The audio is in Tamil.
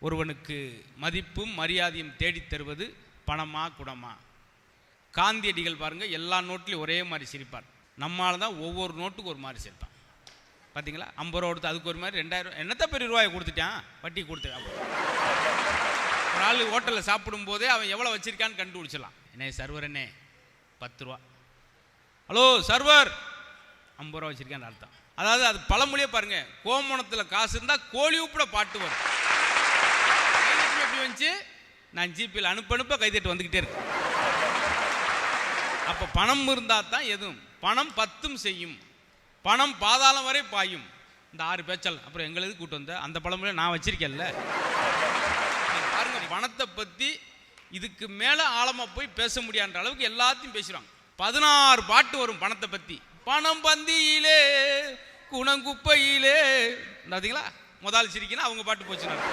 ஒருவனுக்கு மதிப்பும் மரியாதையும் தேடித் தருவது பணமா குணமா? காந்தியடிகள் பாருங்க, எல்லா நோட்லையும் ஒரே மாதிரி சிரிப்பார். நம்மளால தான் ஒவ்வொரு நோட்டுக்கு ஒரு மாதிரி சிரிப்பான். பார்த்தீங்களா? 50 ரூபா கொடுத்து அதுக்கு ஒரு மாதிரி 2000 என்னத்த பெரிய ரூபாயை கொடுத்துட்டான், வட்டி கொடுத்துட்டான். ஒரு ஆள் ஹோட்டலில் சாப்பிடும் போதே அவன் எவ்வளோ வச்சிருக்கான்னு கண்டுபிடிச்சிடலாம். என்ன சர்வர் என்ன 10 ரூபா, ஹலோ சர்வர் 50 ரூபா வச்சிருக்கான்னு அர்த்தம். அதாவது அது பழமொழியே பாருங்க, கோமணத்தில் காசு இருந்தால் கோழி உப்புட பாட்டு வரும். கைதட்டு எப்படி வந்துச்சு? நான் ஜிபியில் அனுப்ப கைதட்டு வந்துக்கிட்டே இருக்கு. அப்போ பணம் இருந்தால் தான் எதுவும். பணம் 10 செய்யும், பணம் பாதாளம் வரை பாயும். இந்த 6 பேச்சல் அப்புறம் எங்களுக்கு கூட்டு வந்த அந்த பழமொழியை நான் வச்சிருக்கேன்ல. பாருங்க, பணத்தை பற்றி இதுக்கு மேலே ஆழமாக போய் பேச முடியாத அளவுக்கு எல்லாத்தையும் பேசுகிறாங்க. 16 பாட்டு வரும் பணத்தை பற்றி. பணம் பந்தியிலே குணங்குப்பையிலே, பார்த்தீங்களா? முதல் சிரிக்கினா அவங்க பாட்டு போச்சுனாங்க.